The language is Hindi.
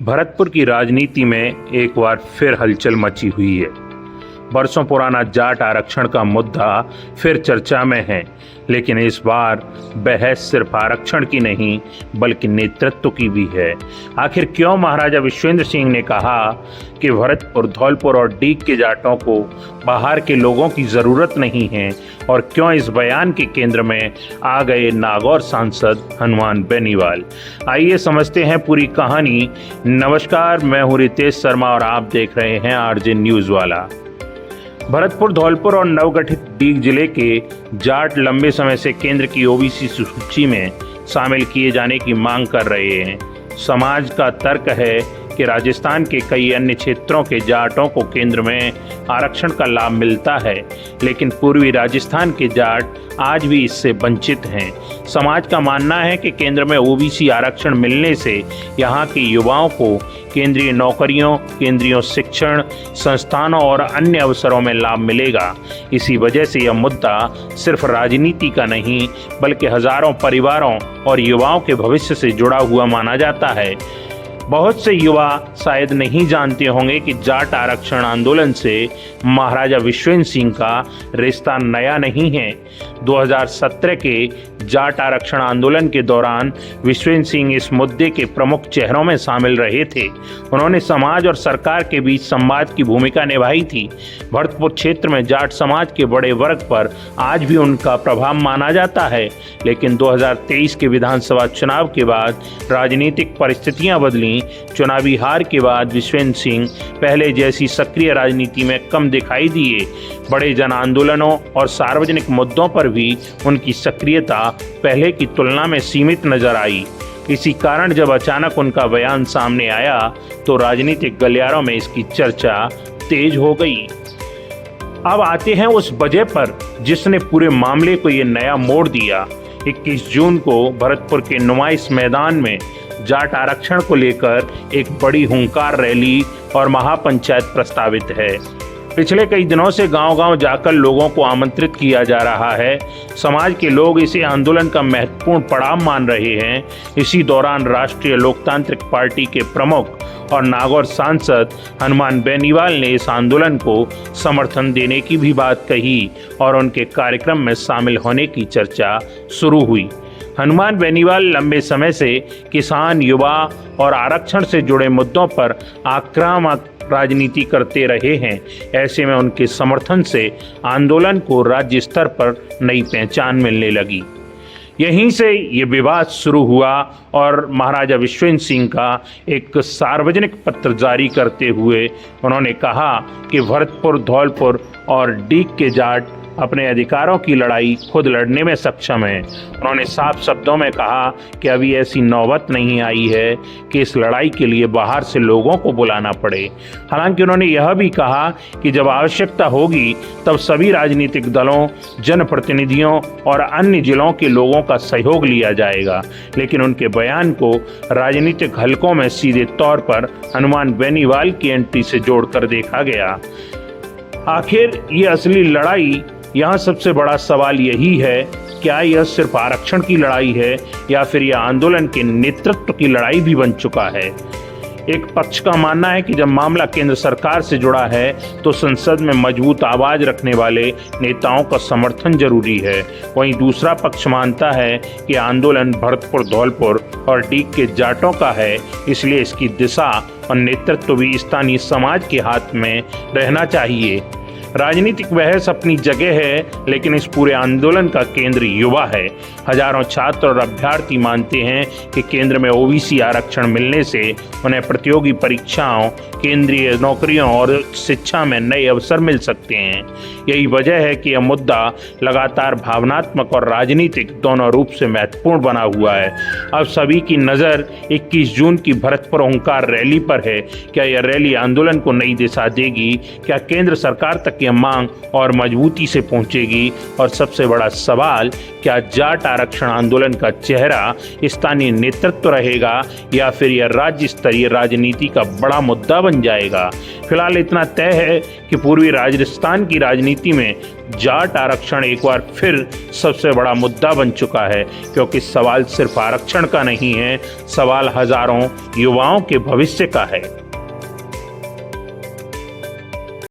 भरतपुर की राजनीति में एक बार फिर हलचल मची हुई है। बरसों पुराना जाट आरक्षण का मुद्दा फिर चर्चा में है, लेकिन इस बार बहस सिर्फ आरक्षण की नहीं बल्कि नेतृत्व की भी है। आखिर क्यों महाराजा विश्वेंद्र सिंह ने कहा कि भरतपुर, धौलपुर और डीग के जाटों को बाहर के लोगों की ज़रूरत नहीं है, और क्यों इस बयान के केंद्र में आ गए नागौर सांसद हनुमान बेनीवाल। आइए समझते हैं पूरी कहानी। नमस्कार, मैं हूं रितेश शर्मा और आप देख रहे हैं आरजे न्यूज़ वाला। भरतपुर, धौलपुर और नवगठित डीग जिले के जाट लंबे समय से केंद्र की ओबीसी सूची में शामिल किए जाने की मांग कर रहे हैं। समाज का तर्क है कि राजस्थान के कई अन्य क्षेत्रों के जाटों को केंद्र में आरक्षण का लाभ मिलता है, लेकिन पूर्वी राजस्थान के जाट आज भी इससे वंचित हैं। समाज का मानना है कि केंद्र में ओबीसी आरक्षण मिलने से यहाँ के युवाओं को केंद्रीय नौकरियों, केंद्रीय शिक्षण संस्थानों और अन्य अवसरों में लाभ मिलेगा। इसी वजह से यह मुद्दा सिर्फ राजनीति का नहीं बल्कि हजारों परिवारों और युवाओं के भविष्य से जुड़ा हुआ माना जाता है। बहुत से युवा शायद नहीं जानते होंगे कि जाट आरक्षण आंदोलन से महाराजा विश्वेंद्र सिंह का रिश्ता नया नहीं है। 2017 के जाट आरक्षण आंदोलन के दौरान विश्वेंद्र सिंह इस मुद्दे के प्रमुख चेहरों में शामिल रहे थे। उन्होंने समाज और सरकार के बीच संवाद की भूमिका निभाई थी। भरतपुर क्षेत्र में जाट समाज के बड़े वर्ग पर आज भी उनका प्रभाव माना जाता है, लेकिन 2023 के विधानसभा चुनाव के बाद राजनीतिक परिस्थितियां बदली। चुनावी हार के बाद विश्वेंद्र सिंह पहले जैसी सक्रिय राजनीति में कम दिखाई दिए। बड़े जन आंदोलनों और सार्वजनिक मुद्दों पर भी उनकी सक्रियता पहले की तुलना में सीमित नजर आई। इसी कारण जब अचानक उनका बयान सामने आया तो राजनीतिक गलियारों में इसकी चर्चा तेज हो गई। अब आते हैं उस वजह पर जिसने पूरे मामले को ये नया मोड़ दिया। 21 जून को भरतपुर के नुमाइश मैदान में जाट आरक्षण को लेकर एक बड़ी हुंकार रैली और महापंचायत प्रस्तावित है। पिछले कई दिनों से गांव-गांव जाकर लोगों को आमंत्रित किया जा रहा है। समाज के लोग इसे आंदोलन का महत्वपूर्ण पड़ाव मान रहे हैं। इसी दौरान राष्ट्रीय लोकतांत्रिक पार्टी के प्रमुख और नागौर सांसद हनुमान बेनीवाल ने इस आंदोलन को समर्थन देने की भी बात कही और उनके कार्यक्रम में शामिल होने की चर्चा शुरू हुई। हनुमान बेनीवाल लंबे समय से किसान, युवा और आरक्षण से जुड़े मुद्दों पर आक्रामक राजनीति करते रहे हैं। ऐसे में उनके समर्थन से आंदोलन को राज्य स्तर पर नई पहचान मिलने लगी। यहीं से ये विवाद शुरू हुआ और महाराजा विश्वेंद्र सिंह का एक सार्वजनिक पत्र जारी करते हुए उन्होंने कहा कि भरतपुर, धौलपुर और डीग के जाट अपने अधिकारों की लड़ाई खुद लड़ने में सक्षम है। उन्होंने साफ शब्दों में कहा कि अभी ऐसी नौबत नहीं आई है कि इस लड़ाई के लिए बाहर से लोगों को बुलाना पड़े। हालांकि उन्होंने यह भी कहा कि जब आवश्यकता होगी तब सभी राजनीतिक दलों, जनप्रतिनिधियों और अन्य जिलों के लोगों का सहयोग लिया जाएगा। लेकिन उनके बयान को राजनीतिक हलकों में सीधे तौर पर हनुमान बेनीवाल की एंट्री से जोड़कर देखा गया। आखिर ये असली लड़ाई, यहाँ सबसे बड़ा सवाल यही है, क्या यह सिर्फ आरक्षण की लड़ाई है या फिर यह आंदोलन के नेतृत्व की लड़ाई भी बन चुका है। एक पक्ष का मानना है कि जब मामला केंद्र सरकार से जुड़ा है तो संसद में मजबूत आवाज रखने वाले नेताओं का समर्थन जरूरी है। वहीं दूसरा पक्ष मानता है कि आंदोलन भरतपुर, धौलपुर और डीग के जाटों का है, इसलिए इसकी दिशा और नेतृत्व भी स्थानीय समाज के हाथ में रहना चाहिए। राजनीतिक बहस अपनी जगह है, लेकिन इस पूरे आंदोलन का केंद्र युवा है। हजारों छात्र और अभ्यर्थी मानते हैं कि केंद्र में ओबीसी आरक्षण मिलने से उन्हें प्रतियोगी परीक्षाओं, केंद्रीय नौकरियों और शिक्षा में नए अवसर मिल सकते हैं। यही वजह है कि यह मुद्दा लगातार भावनात्मक और राजनीतिक दोनों रूप से महत्वपूर्ण बना हुआ है। अब सभी की नज़र 21 जून की भरतपुर हुंकार रैली पर है। क्या यह रैली आंदोलन को नई दिशा देगी? क्या केंद्र सरकार तक यह मांग और मजबूती से पहुंचेगी? और सबसे बड़ा सवाल, क्या जाट आरक्षण आंदोलन का चेहरा स्थानीय नेतृत्व रहेगा या फिर यह राज्य स्तरीय राजनीति का बड़ा मुद्दा बन जाएगा? फिलहाल इतना तय है कि पूर्वी राजस्थान की राजनीति में जाट आरक्षण एक बार फिर सबसे बड़ा मुद्दा बन चुका है, क्योंकि सवाल सिर्फ आरक्षण का नहीं है, सवाल हजारों युवाओं के भविष्य का है।